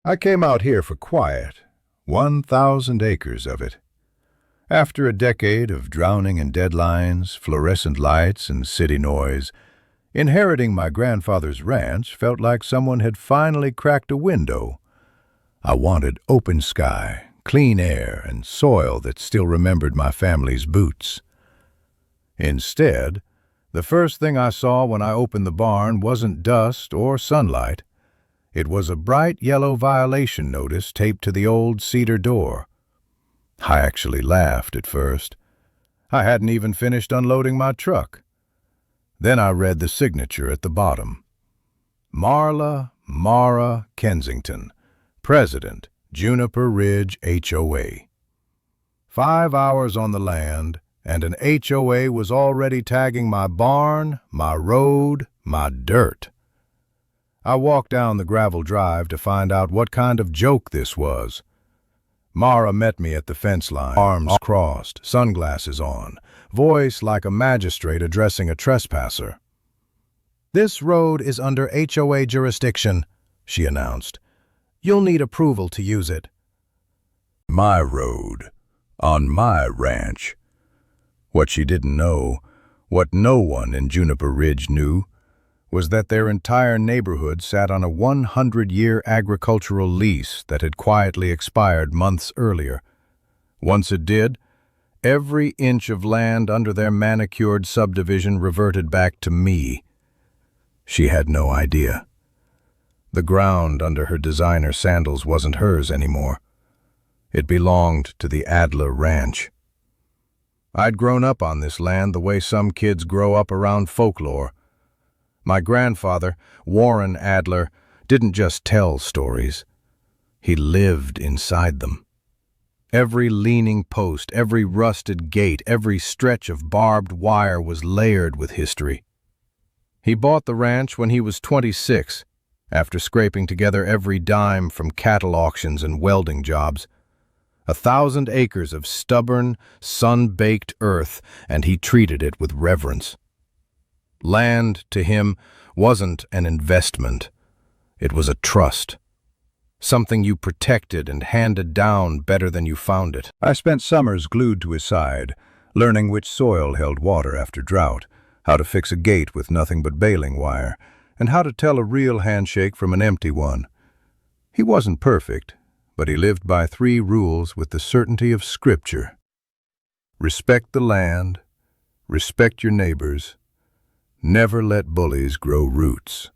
I came out here for quiet, 1,000 acres of it. After a decade of drowning in deadlines, fluorescent lights, and city noise, inheriting my grandfather's ranch felt like someone had finally cracked a window. I wanted open sky, clean air, and soil that still remembered my family's boots. Instead, the first thing I saw when I opened the barn wasn't dust or sunlight. It was a bright yellow violation notice taped to the old cedar door. I actually laughed at first. I hadn't even finished unloading my truck. Then I read the signature at the bottom. Marla Mara Kensington, President, Juniper Ridge HOA. 5 hours on the land, and an HOA was already tagging my barn, my road, my dirt. I walked down the gravel drive to find out what kind of joke this was. Mara met me at the fence line, arms crossed, sunglasses on, voice like a magistrate addressing a trespasser. "This road is under HOA jurisdiction," she announced. "You'll need approval to use it." My road, on my ranch. What she didn't know, what no one in Juniper Ridge knew, was that their entire neighborhood sat on a 100-year agricultural lease that had quietly expired months earlier. Once it did, every inch of land under their manicured subdivision reverted back to me. She had no idea. The ground under her designer sandals wasn't hers anymore. It belonged to the Adler Ranch. I'd grown up on this land the way some kids grow up around folklore. My grandfather, Warren Adler, didn't just tell stories. He lived inside them. Every leaning post, every rusted gate, every stretch of barbed wire was layered with history. He bought the ranch when he was 26, after scraping together every dime from cattle auctions and welding jobs. 1,000 acres of stubborn, sun-baked earth, and he treated it with reverence. Land, to him, wasn't an investment. It was a trust. Something you protected and handed down better than you found it. I spent summers glued to his side, learning which soil held water after drought, how to fix a gate with nothing but baling wire, and how to tell a real handshake from an empty one. He wasn't perfect, but he lived by 3 rules with the certainty of Scripture. Respect the land, respect your neighbors, never let bullies grow roots.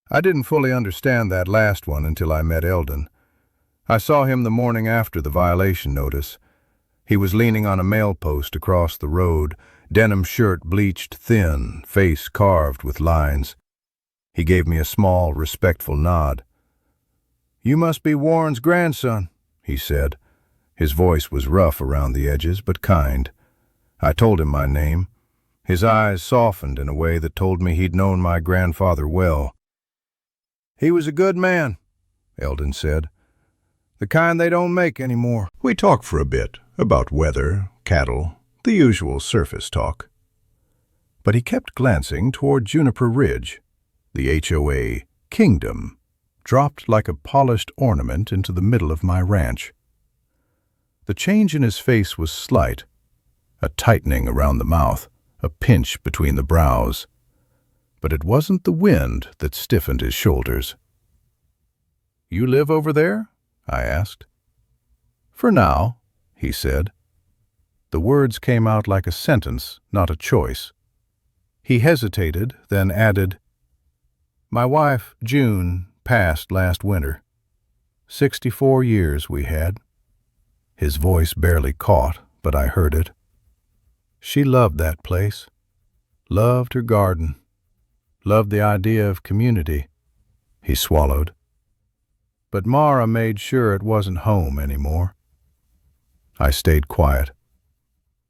I didn't fully understand that last one until I met Eldon. I saw him the morning after the violation notice. He was leaning on a mail post across the road, denim shirt bleached thin, face carved with lines. He gave me a small, respectful nod. "You must be Warren's grandson," he said. His voice was rough around the edges, but kind. I told him my name. His eyes softened in a way that told me he'd known my grandfather well. "He was a good man," Eldon said. "The kind they don't make anymore." We talked for a bit, about weather, cattle, the usual surface talk. But he kept glancing toward Juniper Ridge, the HOA kingdom, dropped like a polished ornament into the middle of my ranch. The change in his face was slight, a tightening around the mouth, a pinch between the brows. But it wasn't the wind that stiffened his shoulders. "You live over there?" I asked. "For now," he said. The words came out like a sentence, not a choice. He hesitated, then added, "My wife, June, passed last winter. 64 years we had." His voice barely caught, but I heard it. She loved that place, loved her garden, loved the idea of community. He swallowed. But Mara made sure it wasn't home anymore. I stayed quiet.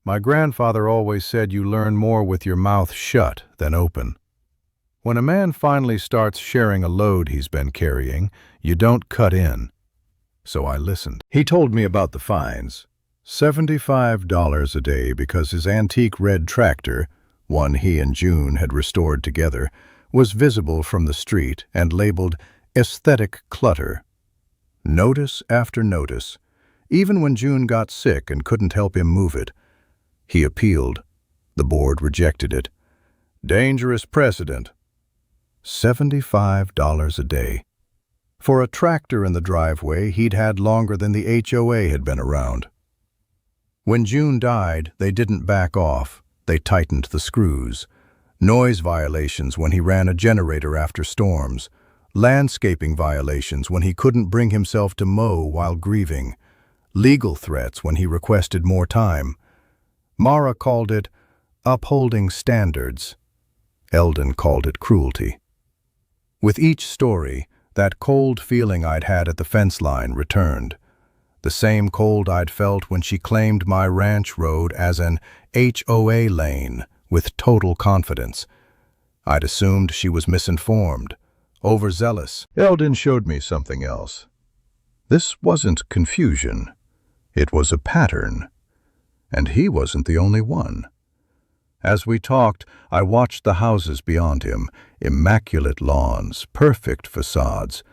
My grandfather always said you learn more with your mouth shut than open. When a man finally starts sharing a load he's been carrying, you don't cut in. So I listened. He told me about the fines. $75 a day because his antique red tractor, one he and June had restored together, was visible from the street and labeled aesthetic clutter Notice after notice, even when June got sick and couldn't help him move it. He appealed. The board rejected it. Dangerous precedent. $75 a day. For a tractor in the driveway he'd had longer than the HOA had been around. When June died, they didn't back off. They tightened the screws. Noise violations when he ran a generator after storms. Landscaping violations when he couldn't bring himself to mow while grieving. Legal threats when he requested more time. Mara called it upholding standards. Eldon called it cruelty. With each story, that cold feeling I'd had at the fence line returned. The same cold I'd felt when she claimed my ranch road as an HOA lane with total confidence. I'd assumed she was misinformed, overzealous. Eldon showed me something else. This wasn't confusion. It was a pattern. And he wasn't the only one. As we talked, I watched the houses beyond him, immaculate lawns, perfect facades,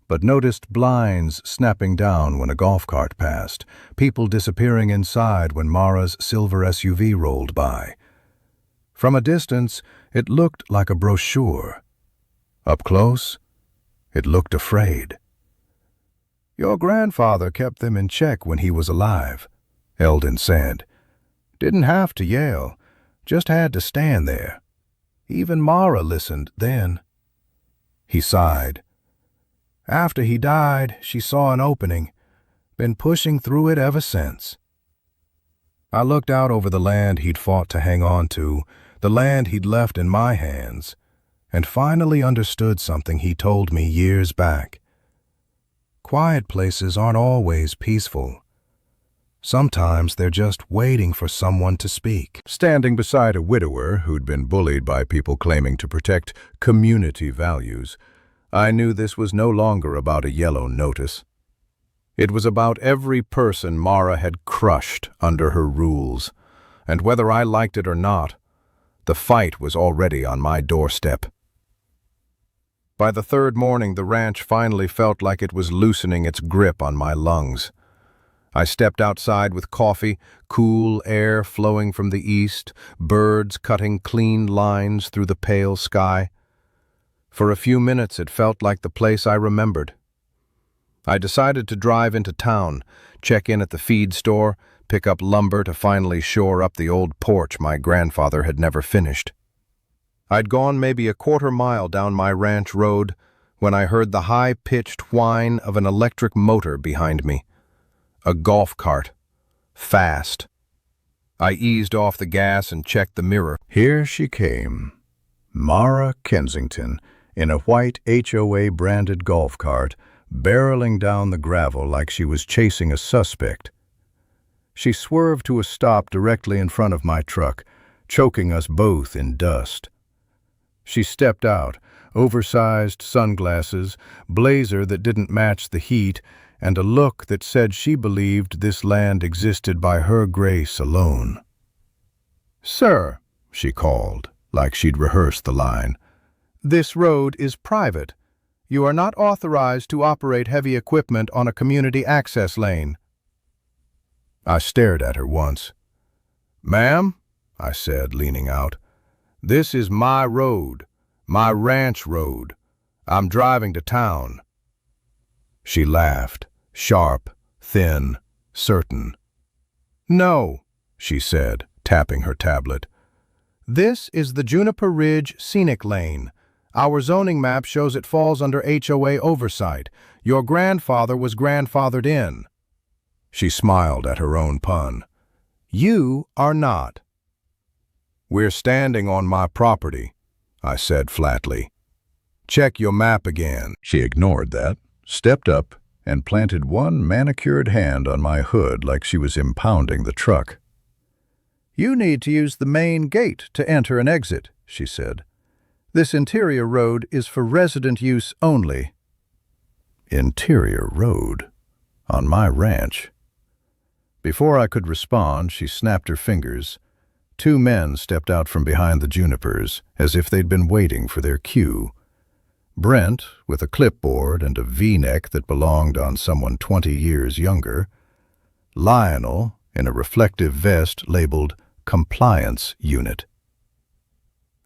but noticed blinds snapping down when a golf cart passed, people disappearing inside when Mara's silver SUV rolled by. From a distance, it looked like a brochure. Up close, it looked afraid. Your grandfather kept them in check when he was alive, Eldon said. Didn't have to yell, just had to stand there. Even Mara listened then. He sighed. After he died, she saw an opening. Been pushing through it ever since. I looked out over the land he'd fought to hang on to, the land he'd left in my hands, and finally understood something he told me years back. Quiet places aren't always peaceful. Sometimes they're just waiting for someone to speak. Standing beside a widower who'd been bullied by people claiming to protect community values, I knew this was no longer about a yellow notice. It was about every person Mara had crushed under her rules, and whether I liked it or not, the fight was already on my doorstep. By the third morning, the ranch finally felt like it was loosening its grip on my lungs. I stepped outside with coffee, cool air flowing from the east, birds cutting clean lines through the pale sky. For a few minutes it felt like the place I remembered. I decided to drive into town, check in at the feed store, pick up lumber to finally shore up the old porch my grandfather had never finished. I'd gone maybe a quarter-mile down my ranch road when I heard the high-pitched whine of an electric motor behind me. A golf cart. Fast. I eased off the gas and checked the mirror. Here she came. Mara Kensington, in a white HOA-branded golf cart, barreling down the gravel like she was chasing a suspect. She swerved to a stop directly in front of my truck, choking us both in dust. She stepped out, oversized sunglasses, blazer that didn't match the heat, and a look that said she believed this land existed by her grace alone. "Sir," she called, like she'd rehearsed the line, "this road is private. You are not authorized to operate heavy equipment on a community access lane." I stared at her once. "Ma'am," I said, leaning out, "this is my road, my ranch road. I'm driving to town." She laughed, sharp, thin, certain. "No," she said, tapping her tablet. "This is the Juniper Ridge Scenic Lane. Our zoning map shows it falls under HOA oversight. Your grandfather was grandfathered in." She smiled at her own pun. "You are not." "We're standing on my property," I said flatly. "Check your map again." She ignored that, stepped up, and planted one manicured hand on my hood like she was impounding the truck. "You need to use the main gate to enter and exit," she said. "This interior road is for resident use only." Interior road? On my ranch? Before I could respond, she snapped her fingers. Two men stepped out from behind the junipers, as if they'd been waiting for their cue. Brent, with a clipboard and a V-neck that belonged on someone 20 years younger. Lionel, in a reflective vest labeled Compliance Unit.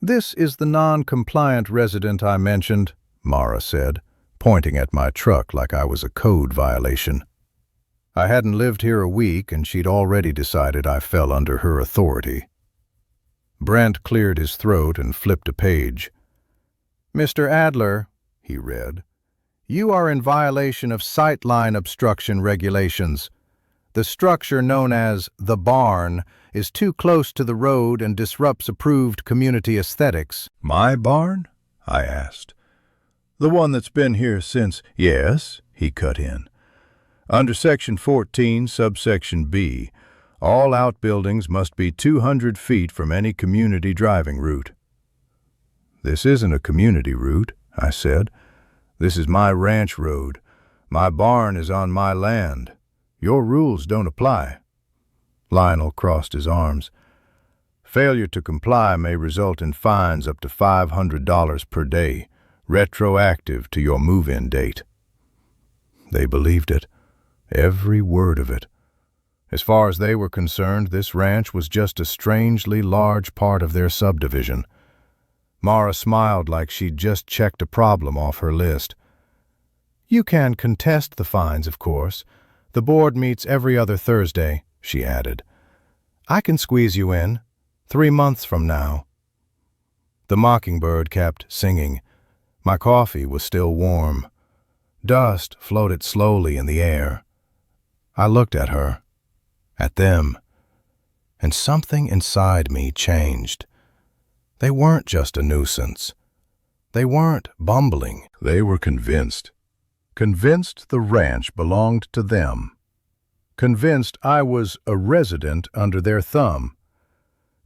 "This is the non-compliant resident I mentioned," Mara said, pointing at my truck like I was a code violation. I hadn't lived here a week, and she'd already decided I fell under her authority. Brent cleared his throat and flipped a page. "Mr. Adler," he read, "you are in violation of sightline obstruction regulations. The structure known as the barn is too close to the road and disrupts approved community aesthetics." "My barn?" I asked. "The one that's been here since—" "Yes," he cut in. "Under Section 14, subsection B, all outbuildings must be 200 feet from any community driving route." "This isn't a community route," I said. "This is my ranch road. My barn is on my land. Your rules don't apply." Lionel crossed his arms. "Failure to comply may result in fines up to $500 per day, retroactive to your move-in date." They believed it, every word of it. As far as they were concerned, this ranch was just a strangely large part of their subdivision. Mara smiled like she'd just checked a problem off her list. "You can contest the fines, of course. The board meets every other Thursday," she added. "I can squeeze you in, 3 months from now." The mockingbird kept singing. My coffee was still warm. Dust floated slowly in the air. I looked at her, at them, and something inside me changed. They weren't just a nuisance. They weren't bumbling. They were convinced. Convinced the ranch belonged to them. Convinced I was a resident under their thumb.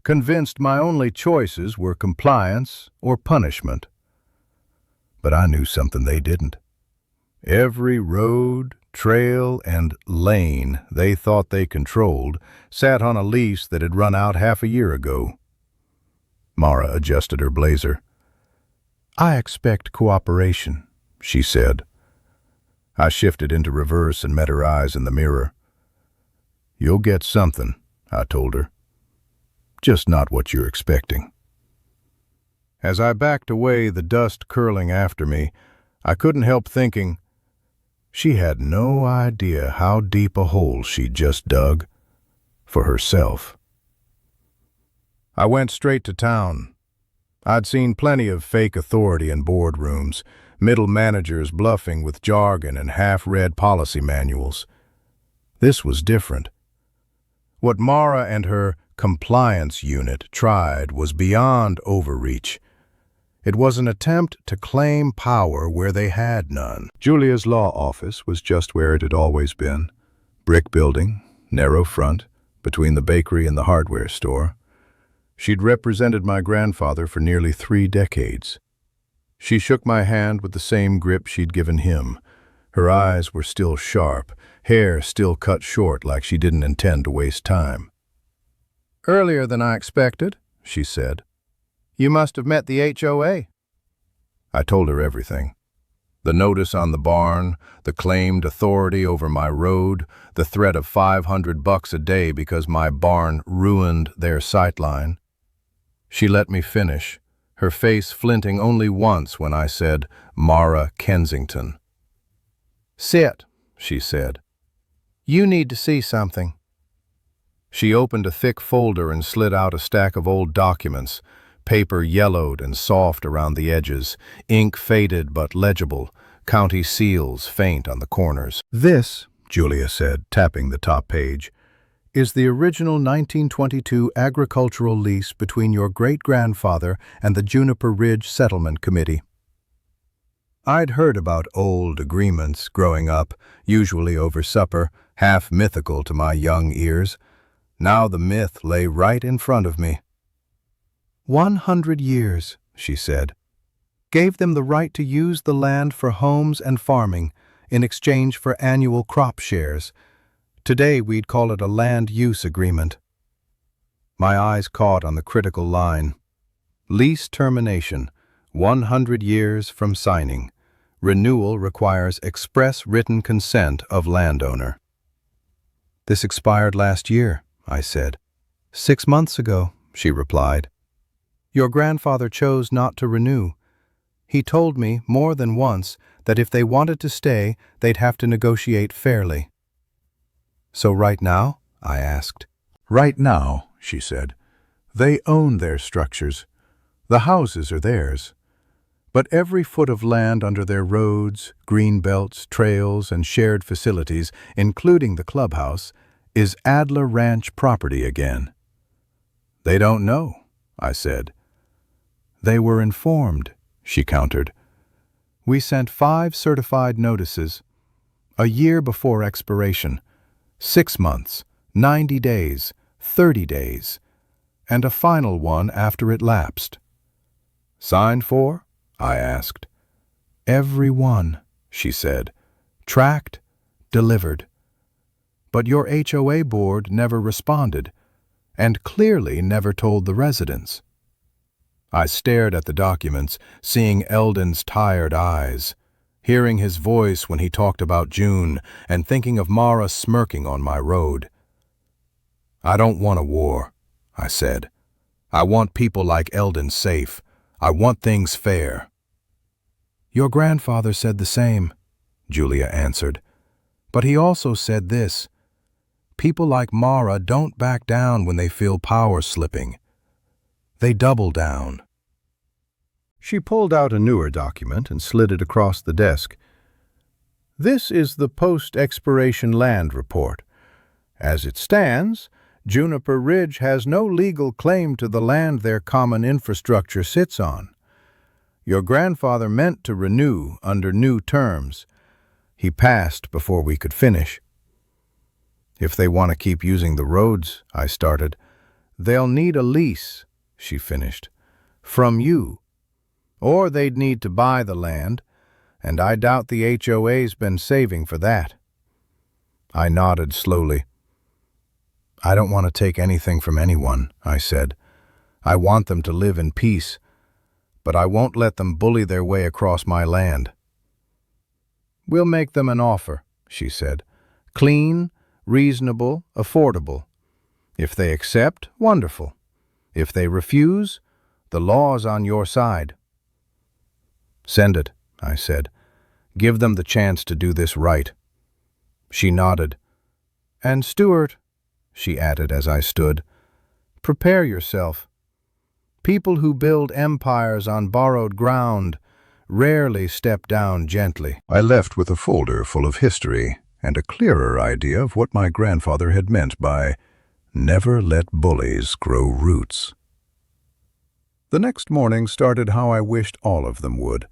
Convinced my only choices were compliance or punishment. But I knew something they didn't. Every road, trail, and lane they thought they controlled sat on a lease that had run out half a year ago. Mara adjusted her blazer. "I expect cooperation," she said. I shifted into reverse and met her eyes in the mirror. "You'll get something," I told her. "Just not what you're expecting." As I backed away, the dust curling after me, I couldn't help thinking, she had no idea how deep a hole she'd just dug for herself. I went straight to town. I'd seen plenty of fake authority in boardrooms, middle managers bluffing with jargon and half-read policy manuals. This was different. What Mara and her compliance unit tried was beyond overreach. It was an attempt to claim power where they had none. Julia's law office was just where it had always been. Brick building, narrow front, between the bakery and the hardware store. She'd represented my grandfather for nearly 3 decades. She shook my hand with the same grip she'd given him. Her eyes were still sharp, hair still cut short like she didn't intend to waste time. "Earlier than I expected," she said. "You must have met the HOA." I told her everything. The notice on the barn, the claimed authority over my road, the threat of $500 a day because my barn ruined their sightline. She let me finish, her face flinting only once when I said, "Mara Kensington." "Sit," she said. "You need to see something." She opened a thick folder and slid out a stack of old documents, paper yellowed and soft around the edges, ink faded but legible, county seals faint on the corners. "This," Julia said, tapping the top page, "is the original 1922 agricultural lease between your great-grandfather and the Juniper Ridge Settlement Committee." I'd heard about old agreements growing up, usually over supper, half mythical to my young ears. Now the myth lay right in front of me. 100 years, she said, gave them the right to use the land for homes and farming in exchange for annual crop shares. Today we'd call it a land use agreement. My eyes caught on the critical line. Lease termination, 100 years from signing. Renewal requires express written consent of landowner. This expired last year, I said. 6 months ago, she replied. Your grandfather chose not to renew. He told me more than once that if they wanted to stay, they'd have to negotiate fairly. So right now? I asked. Right now, she said. They own their structures. The houses are theirs. But every foot of land under their roads, green belts, trails, and shared facilities, including the clubhouse, is Adler Ranch property again. They don't know, I said. They were informed, she countered. We sent 5 certified notices, a year before expiration, 6 months, 90 days, 30 days, and a final one after it lapsed. Signed for? I asked. Every one, she said. Tracked, delivered. But your HOA board never responded, and clearly never told the residents. I stared at the documents, seeing Eldon's tired eyes, hearing his voice when he talked about June, and thinking of Mara smirking on my road. I don't want a war, I said. I want people like Eldon safe. I want things fair. Your grandfather said the same, Julia answered. But he also said this. People like Mara don't back down when they feel power slipping. They double down. She pulled out a newer document and slid it across the desk. This is the post-expiration land report. As it stands, Juniper Ridge has no legal claim to the land their common infrastructure sits on. Your grandfather meant to renew under new terms. He passed before we could finish. If they want to keep using the roads, I started, they'll need a lease, she finished, from you. Or they'd need to buy the land, and I doubt the HOA's been saving for that. I nodded slowly. I don't want to take anything from anyone, I said. I want them to live in peace, but I won't let them bully their way across my land. We'll make them an offer, she said. Clean, reasonable, affordable. If they accept, wonderful. If they refuse, the law's on your side. Send it, I said. Give them the chance to do this right. She nodded. And Stuart, she added as I stood, prepare yourself. People who build empires on borrowed ground rarely step down gently. I left with a folder full of history and a clearer idea of what my grandfather had meant by never let bullies grow roots. The next morning started how I wished all of them would.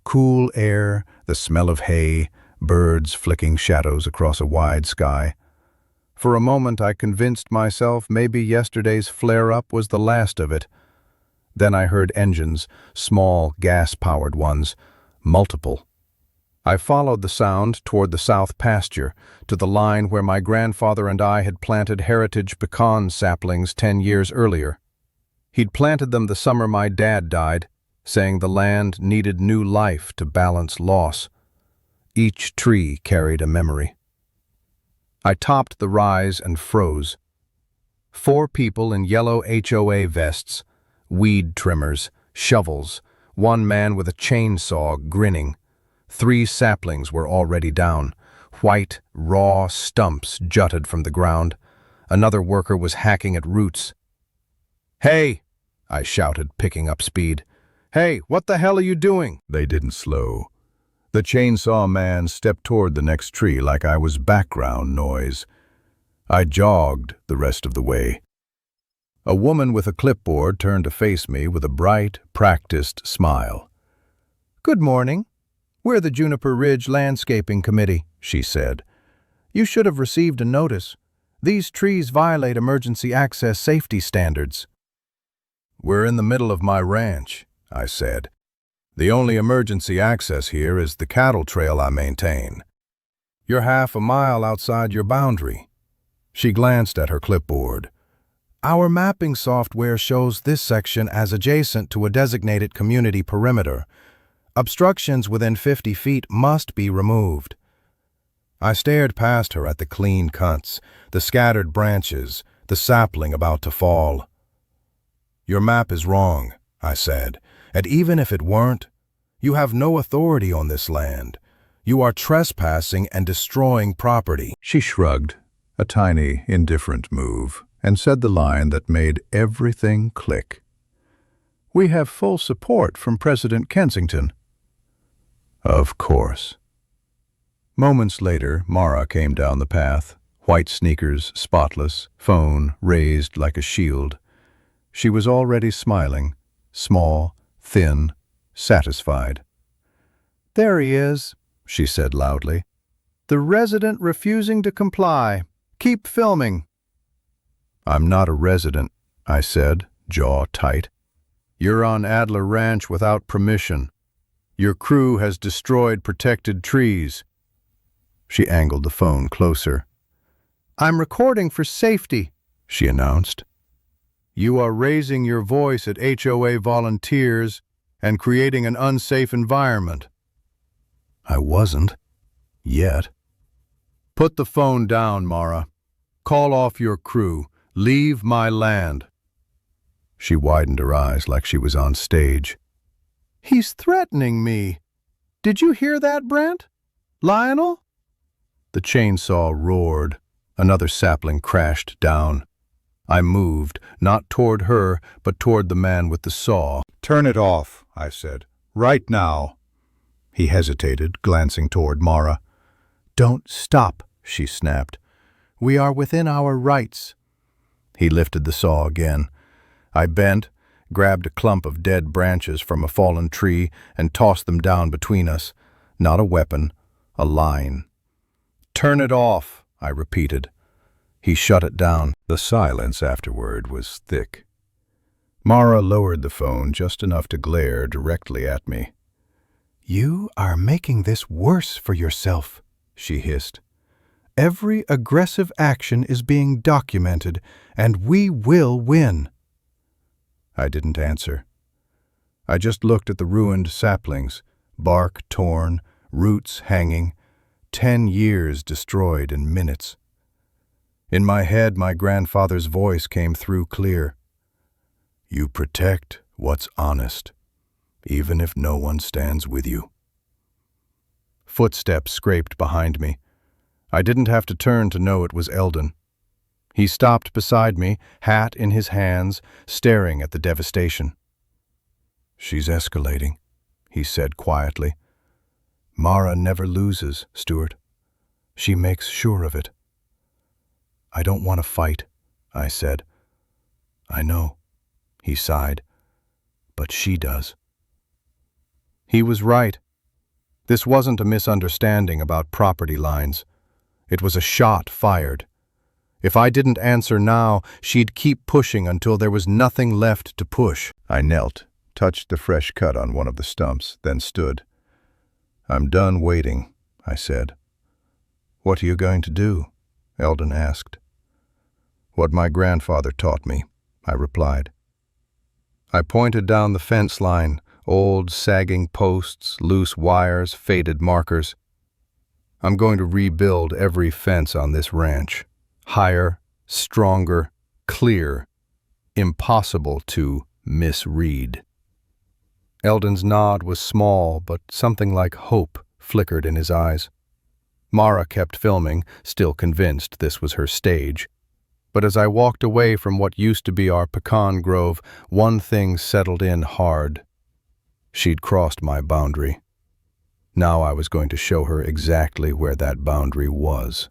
Cool air, the smell of hay, birds flicking shadows across a wide sky. For a moment I convinced myself maybe yesterday's flare-up was the last of it. Then I heard engines, small gas-powered ones, multiple. I followed the sound toward the south pasture, to the line where my grandfather and I had planted heritage pecan saplings 10 years earlier. He'd planted them the summer my dad died, saying the land needed new life to balance loss. Each tree carried a memory. I topped the rise and froze. 4 people in yellow HOA vests, weed trimmers, shovels, 1 man with a chainsaw grinning. 3 saplings were already down. White, raw stumps jutted from the ground. Another worker was hacking at roots. "Hey!" I shouted, picking up speed. "Hey, what the hell are you doing?" They didn't slow. The chainsaw man stepped toward the next tree like I was background noise. I jogged the rest of the way. A woman with a clipboard turned to face me with a bright, practiced smile. "Good morning. We're the Juniper Ridge Landscaping Committee," she said. "You should have received a notice. These trees violate emergency access safety standards." "We're in the middle of my ranch," I said. "The only emergency access here is the cattle trail I maintain. You're half a mile outside your boundary." She glanced at her clipboard. Our mapping software shows this section as adjacent to a designated community perimeter. Obstructions within 50 feet must be removed. I stared past her at the clean cuts, the scattered branches, the sapling about to fall. Your map is wrong, I said, and even if it weren't, you have no authority on this land. You are trespassing and destroying property. She shrugged, a tiny, indifferent move, and said the line that made everything click. We have full support from President Kensington. Of course. Moments later, Mara came down the path, white sneakers, spotless, phone raised like a shield. She was already smiling, small, thin, satisfied. There he is, she said loudly. The resident refusing to comply. Keep filming. I'm not a resident, I said, jaw tight. You're on Adler Ranch without permission. Your crew has destroyed protected trees. She angled the phone closer. I'm recording for safety, she announced. You are raising your voice at HOA volunteers and creating an unsafe environment. I wasn't. Yet. Put the phone down, Mara. Call off your crew. Leave my land. She widened her eyes like she was on stage. He's threatening me. Did you hear that, Brent? Lionel? The chainsaw roared. Another sapling crashed down. I moved, not toward her, but toward the man with the saw. Turn it off, I said. Right now. He hesitated, glancing toward Mara. Don't stop, she snapped. We are within our rights. He lifted the saw again. I bent, grabbed a clump of dead branches from a fallen tree, and tossed them down between us. Not a weapon, a line. Turn it off, I repeated. He shut it down. The silence afterward was thick. Mara lowered the phone just enough to glare directly at me. You are making this worse for yourself, she hissed. Every aggressive action is being documented, and we will win. I didn't answer. I just looked at the ruined saplings, bark torn, roots hanging, 10 years destroyed in minutes. In my head, my grandfather's voice came through clear. You protect what's honest, even if no one stands with you. Footsteps scraped behind me. I didn't have to turn to know it was Eldon. He stopped beside me, hat in his hands, staring at the devastation. She's escalating, he said quietly. Mara never loses, Stuart. She makes sure of it. I don't want to fight, I said. I know, he sighed, but she does. He was right. This wasn't a misunderstanding about property lines. It was a shot fired. If I didn't answer now, she'd keep pushing until there was nothing left to push. I knelt, touched the fresh cut on one of the stumps, then stood. I'm done waiting, I said. What are you going to do? Eldon asked. What my grandfather taught me, I replied. I pointed down the fence line, old sagging posts, loose wires, faded markers. I'm going to rebuild every fence on this ranch. Higher, stronger, clear, impossible to misread. Eldon's nod was small, but something like hope flickered in his eyes. Mara kept filming, still convinced this was her stage. But as I walked away from what used to be our pecan grove, one thing settled in hard. She'd crossed my boundary. Now I was going to show her exactly where that boundary was.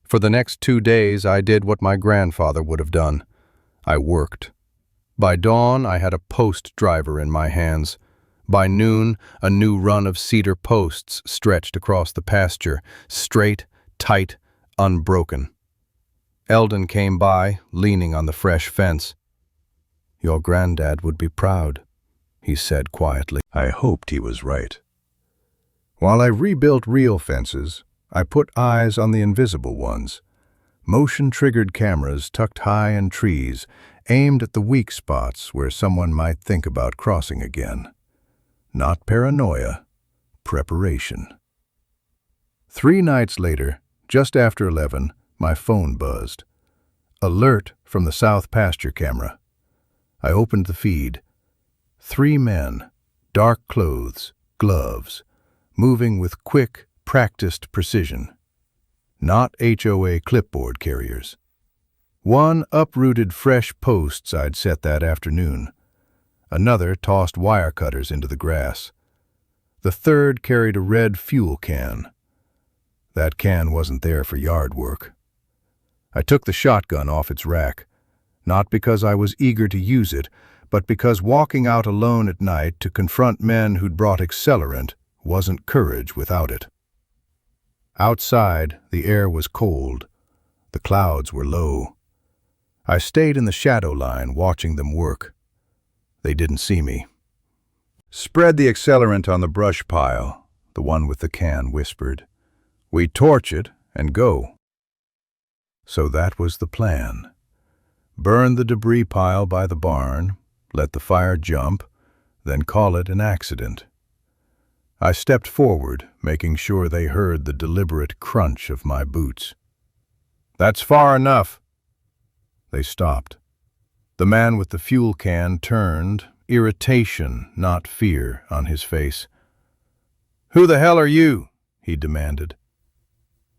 For the next 2 days, I did what my grandfather would have done. I worked. By dawn, I had a post driver in my hands. By noon, a new run of cedar posts stretched across the pasture, straight, tight, unbroken. Eldon came by, leaning on the fresh fence. Your granddad would be proud, he said quietly. I hoped he was right. While I rebuilt real fences, I put eyes on the invisible ones, Motion-triggered cameras tucked high in trees, aimed at the weak spots where someone might think about crossing again. Not paranoia, preparation. 3 nights later, just after 11, my phone buzzed. Alert from the south pasture camera. I opened the feed. 3 men, dark clothes, gloves, moving with quick, practiced precision. Not HOA clipboard carriers. One uprooted fresh posts I'd set that afternoon. Another tossed wire cutters into the grass. The third carried a red fuel can. That can wasn't there for yard work. I took the shotgun off its rack, not because I was eager to use it, but because walking out alone at night to confront men who'd brought accelerant wasn't courage without it. Outside, the air was cold. The clouds were low. I stayed in the shadow line watching them work. They didn't see me. "Spread the accelerant on the brush pile," the one with the can whispered. "We torch it and go." So that was the plan. Burn the debris pile by the barn, let the fire jump, then call it an accident. I stepped forward, making sure they heard the deliberate crunch of my boots. "That's far enough." They stopped. The man with the fuel can turned, irritation, not fear, on his face. "Who the hell are you?" he demanded.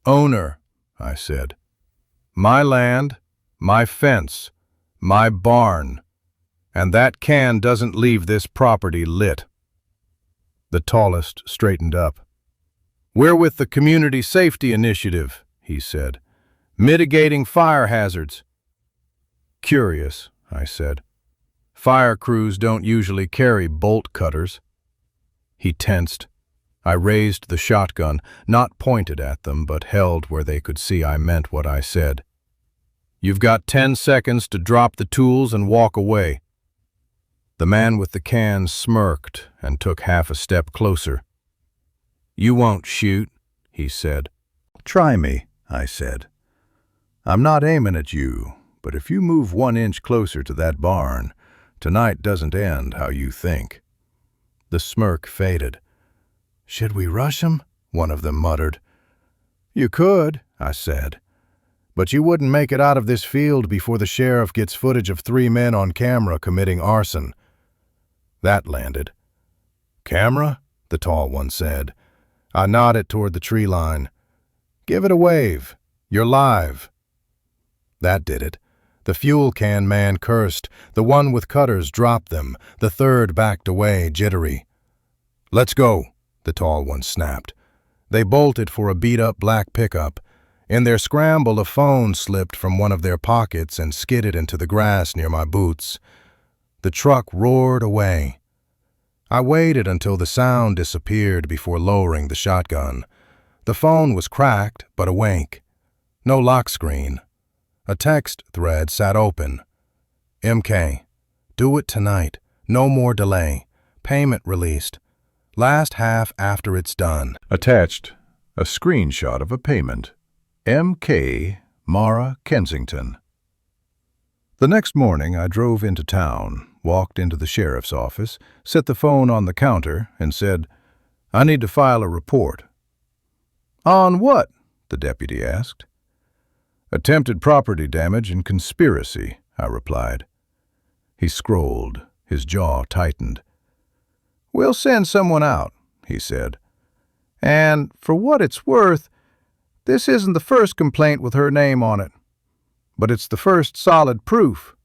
"Owner," I said. "My land, my fence, my barn, and that can doesn't leave this property lit." The tallest straightened up. "We're with the Community Safety Initiative," he said. "Mitigating fire hazards." "Curious," I said. "Fire crews don't usually carry bolt cutters." He tensed. I raised the shotgun, not pointed at them, but held where they could see I meant what I said. "You've got 10 seconds to drop the tools and walk away." The man with the can smirked and took half a step closer. "You won't shoot," he said. "Try me," I said. "I'm not aiming at you, but if you move 1 inch closer to that barn, tonight doesn't end how you think." The smirk faded. "Should we rush him?" one of them muttered. "You could," I said. "But you wouldn't make it out of this field before the sheriff gets footage of 3 men on camera committing arson." That landed. "Camera?" the tall one said. I nodded toward the tree line. "Give it a wave. You're live." That did it. The fuel can man cursed. The one with cutters dropped them. The third backed away, jittery. "Let's go," the tall one snapped. They bolted for a beat-up black pickup. In their scramble, a phone slipped from one of their pockets and skidded into the grass near my boots. The truck roared away. I waited until the sound disappeared before lowering the shotgun. The phone was cracked, but awake. No lock screen. A text thread sat open. "MK, do it tonight. No more delay. Payment released. Last half after it's done." Attached, a screenshot of a payment. M.K. Mara Kensington. The next morning I drove into town, walked into the sheriff's office, set the phone on the counter, and said, "I need to file a report." "On what?" the deputy asked. "Attempted property damage and conspiracy," I replied. He scrolled, his jaw tightened. "We'll send someone out," he said. "And for what it's worth, this isn't the first complaint with her name on it, but it's the first solid proof."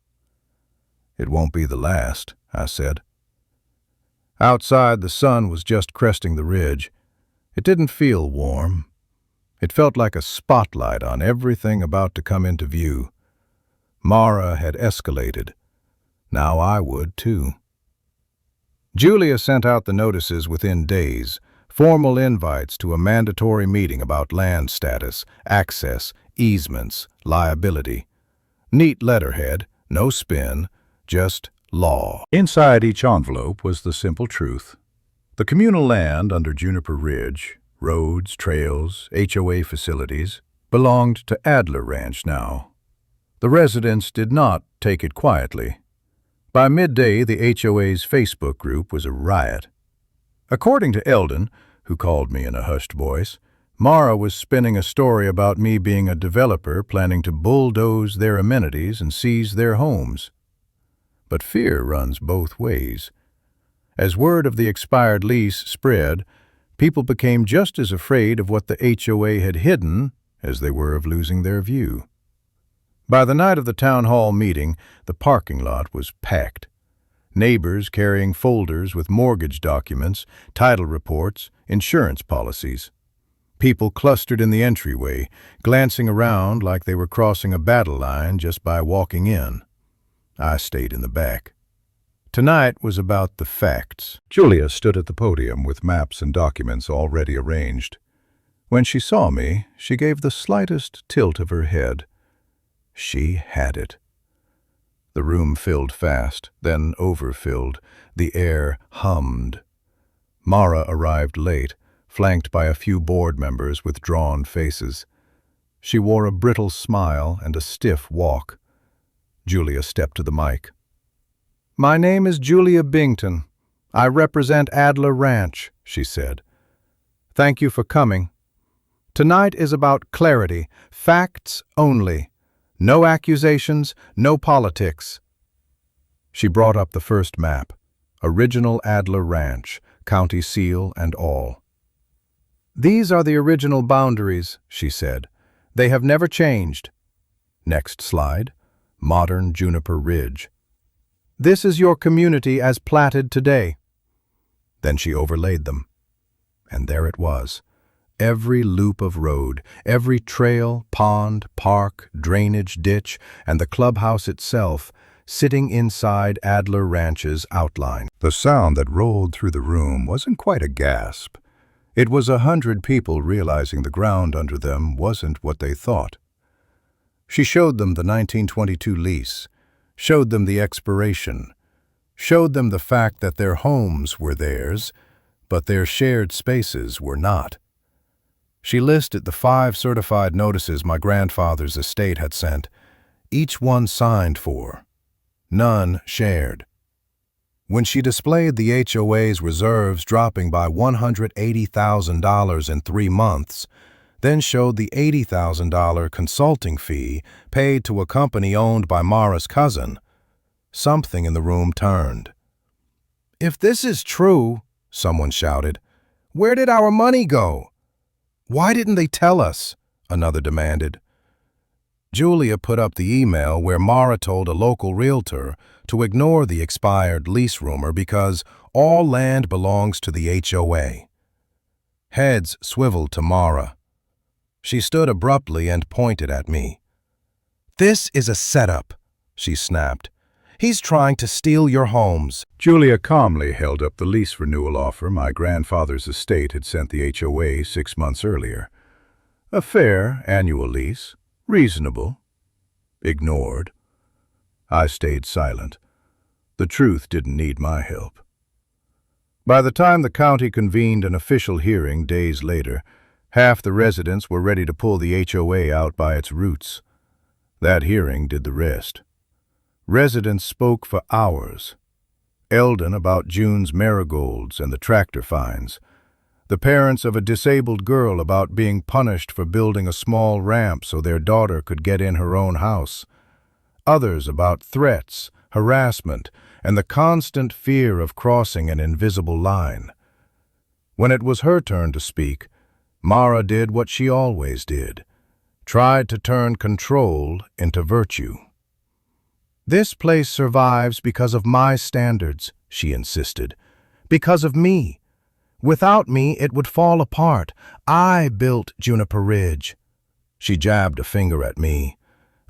"It won't be the last," I said. Outside, the sun was just cresting the ridge. It didn't feel warm. It felt like a spotlight on everything about to come into view. Mara had escalated. Now I would, too. Julia sent out the notices within days, formal invites to a mandatory meeting about land status, access, easements, liability. Neat letterhead, no spin, just law. Inside each envelope was the simple truth. The communal land under Juniper Ridge, roads, trails, HOA facilities, belonged to Adler Ranch now. The residents did not take it quietly. By midday, the HOA's Facebook group was a riot. According to Eldon, who called me in a hushed voice, Mara was spinning a story about me being a developer planning to bulldoze their amenities and seize their homes. But fear runs both ways. As word of the expired lease spread, people became just as afraid of what the HOA had hidden as they were of losing their view. By the night of the town hall meeting, the parking lot was packed. Neighbors carrying folders with mortgage documents, title reports, insurance policies. People clustered in the entryway, glancing around like they were crossing a battle line just by walking in. I stayed in the back. Tonight was about the facts. Julia stood at the podium with maps and documents already arranged. When she saw me, she gave the slightest tilt of her head. She had it. The room filled fast, then overfilled. The air hummed. Mara arrived late, flanked by a few board members with drawn faces. She wore a brittle smile and a stiff walk. Julia stepped to the mic. "My name is Julia Bington. I represent Adler Ranch," she said. "Thank you for coming. Tonight is about clarity, facts only. No accusations, no politics." She brought up the first map, original Adler Ranch, county seal and all. "These are the original boundaries," she said. "They have never changed." Next slide, modern Juniper Ridge. "This is your community as platted today." Then she overlaid them. And there it was. Every loop of road, every trail, pond, park, drainage ditch, and the clubhouse itself, sitting inside Adler Ranch's outline. The sound that rolled through the room wasn't quite a gasp. It was 100 people realizing the ground under them wasn't what they thought. She showed them the 1922 lease, showed them the expiration, showed them the fact that their homes were theirs, but their shared spaces were not. She listed the 5 certified notices my grandfather's estate had sent, each one signed for, none shared. When she displayed the HOA's reserves dropping by $180,000 in 3 months, then showed the $80,000 consulting fee paid to a company owned by Mara's cousin, something in the room turned. "If this is true," someone shouted, "where did our money go? Why didn't they tell us?" another demanded. Julia put up the email where Mara told a local realtor to ignore the expired lease rumor because all land belongs to the HOA. Heads swiveled to Mara. She stood abruptly and pointed at me. "This is a setup," she snapped. "He's trying to steal your homes." Julia calmly held up the lease renewal offer my grandfather's estate had sent the HOA 6 months earlier. A fair annual lease, reasonable. Ignored. I stayed silent. The truth didn't need my help. By the time the county convened an official hearing days later, half the residents were ready to pull the HOA out by its roots. That hearing did the rest. Residents spoke for hours. Eldon about June's marigolds and the tractor fines. The parents of a disabled girl about being punished for building a small ramp so their daughter could get in her own house. Others about threats, harassment, and the constant fear of crossing an invisible line. When it was her turn to speak, Mara did what she always did, tried to turn control into virtue. "This place survives because of my standards," she insisted. "Because of me. Without me, it would fall apart. I built Juniper Ridge." She jabbed a finger at me.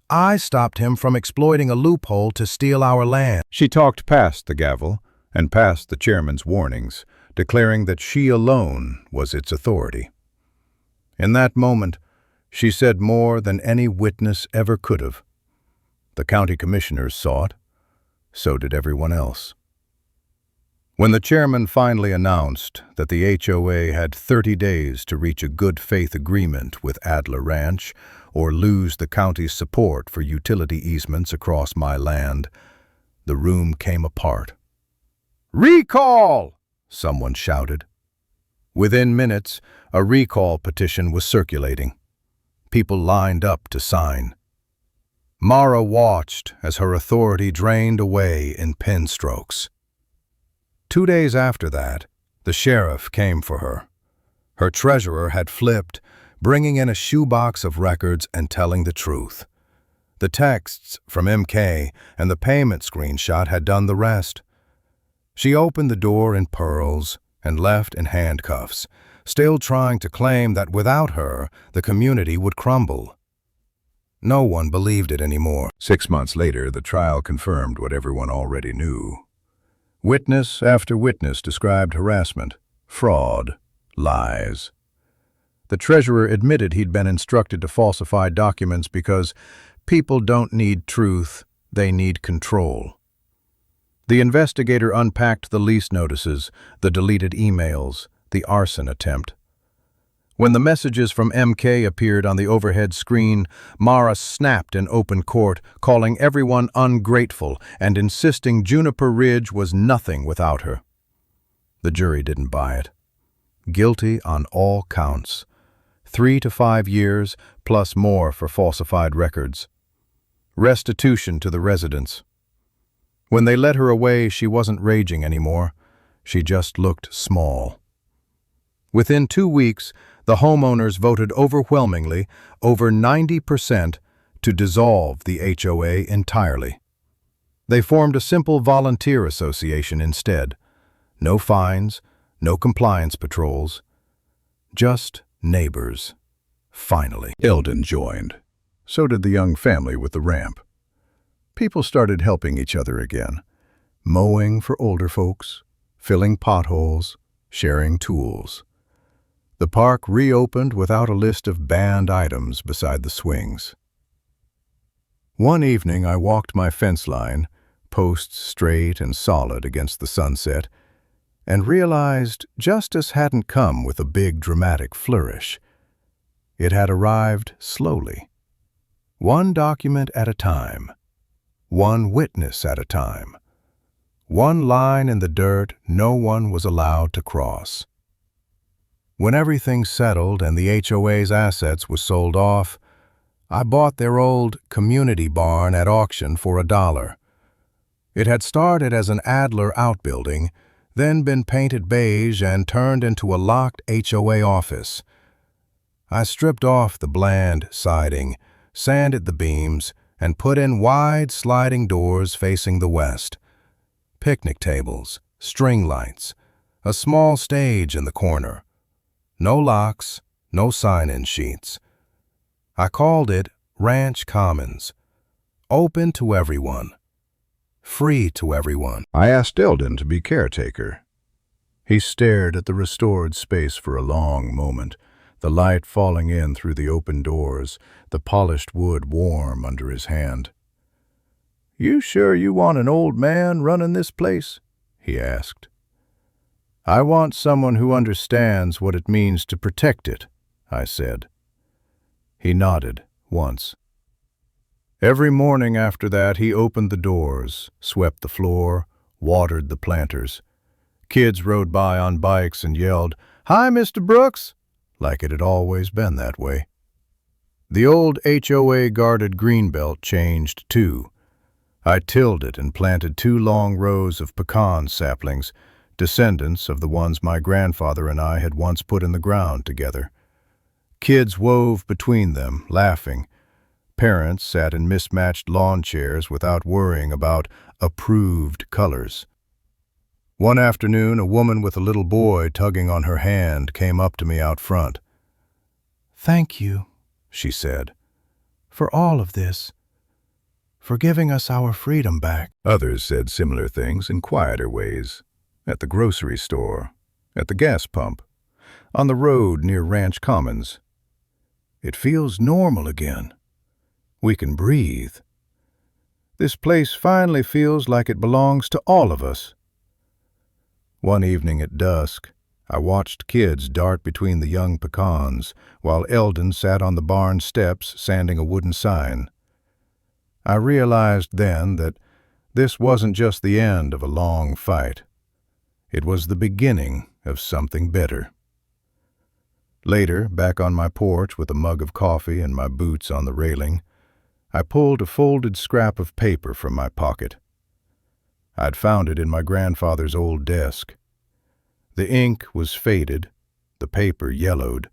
"I stopped him from exploiting a loophole to steal our land." She talked past the gavel and past the chairman's warnings, declaring that she alone was its authority. In that moment, she said more than any witness ever could have. The county commissioners saw it. So did everyone else. When the chairman finally announced that the HOA had 30 days to reach a good faith agreement with Adler Ranch or lose the county's support for utility easements across my land, the room came apart. "Recall!" someone shouted. Within minutes, a recall petition was circulating. People lined up to sign. Mara watched as her authority drained away in pen strokes. 2 days after that, the sheriff came for her. Her treasurer had flipped, bringing in a shoebox of records and telling the truth. The texts from MK and the payment screenshot had done the rest. She opened the door in pearls and left in handcuffs, still trying to claim that without her, the community would crumble. No one believed it anymore. 6 months later, the trial confirmed what everyone already knew. Witness after witness described harassment, fraud, lies. The treasurer admitted he'd been instructed to falsify documents because people don't need truth, they need control. The investigator unpacked the lease notices, the deleted emails, the arson attempt. When the messages from MK appeared on the overhead screen, Mara snapped in open court, calling everyone ungrateful and insisting Juniper Ridge was nothing without her. The jury didn't buy it. Guilty on all counts. 3 to 5 years, plus more for falsified records. Restitution to the residents. When they led her away, she wasn't raging anymore. She just looked small. Within 2 weeks, the homeowners voted overwhelmingly, over 90%, to dissolve the HOA entirely. They formed a simple volunteer association instead. No fines, no compliance patrols. Just neighbors. Finally. Eldon joined. So did the young family with the ramp. People started helping each other again. Mowing for older folks, filling potholes, sharing tools. The park reopened without a list of banned items beside the swings. One evening I walked my fence line, posts straight and solid against the sunset, and realized justice hadn't come with a big dramatic flourish. It had arrived slowly. One document at a time. One witness at a time. One line in the dirt no one was allowed to cross. When everything settled and the HOA's assets were sold off, I bought their old community barn at auction for $1. It had started as an Adler outbuilding, then been painted beige and turned into a locked HOA office. I stripped off the bland siding, sanded the beams, and put in wide sliding doors facing the west. Picnic tables, string lights, a small stage in the corner. No locks, no sign-in sheets. I called it Ranch Commons. Open to everyone. Free to everyone. I asked Eldon to be caretaker. He stared at the restored space for a long moment, the light falling in through the open doors, the polished wood warm under his hand. "You sure you want an old man running this place?" he asked. "I want someone who understands what it means to protect it," I said. He nodded once. Every morning after that, he opened the doors, swept the floor, watered the planters. Kids rode by on bikes and yelled, "Hi, Mr. Brooks," like it had always been that way. The old HOA-guarded greenbelt changed, too. I tilled it and planted 2 long rows of pecan saplings, descendants of the ones my grandfather and I had once put in the ground together. Kids wove between them, laughing. Parents sat in mismatched lawn chairs without worrying about approved colors. One afternoon, a woman with a little boy tugging on her hand came up to me out front. "Thank you," she said, "for all of this, for giving us our freedom back." Others said similar things in quieter ways. At the grocery store, at the gas pump, on the road near Ranch Commons. It feels normal again. We can breathe. This place finally feels like it belongs to all of us. One evening at dusk, I watched kids dart between the young pecans while Eldon sat on the barn steps sanding a wooden sign. I realized then that this wasn't just the end of a long fight. It was the beginning of something better. Later, back on my porch with a mug of coffee and my boots on the railing, I pulled a folded scrap of paper from my pocket. I'd found it in my grandfather's old desk. The ink was faded, the paper yellowed,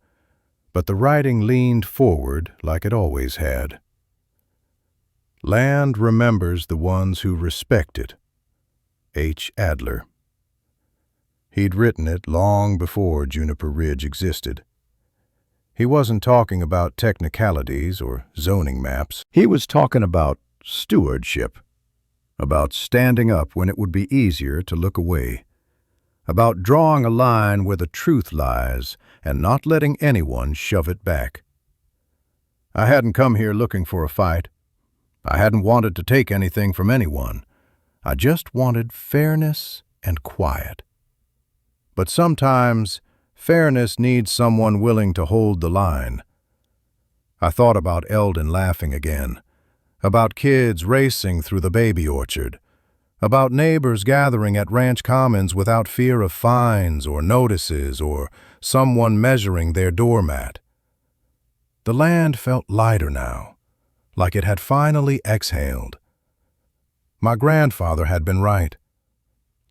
but the writing leaned forward like it always had. Land remembers the ones who respect it. H. Adler. He'd written it long before Juniper Ridge existed. He wasn't talking about technicalities or zoning maps. He was talking about stewardship, about standing up when it would be easier to look away, about drawing a line where the truth lies and not letting anyone shove it back. I hadn't come here looking for a fight. I hadn't wanted to take anything from anyone. I just wanted fairness and quiet. But sometimes fairness needs someone willing to hold the line. I thought about Eldon laughing again, about kids racing through the baby orchard, about neighbors gathering at Ranch Commons without fear of fines or notices or someone measuring their doormat. The land felt lighter now, like it had finally exhaled. My grandfather had been right.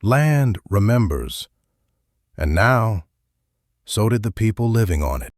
Land remembers. And now, so did the people living on it.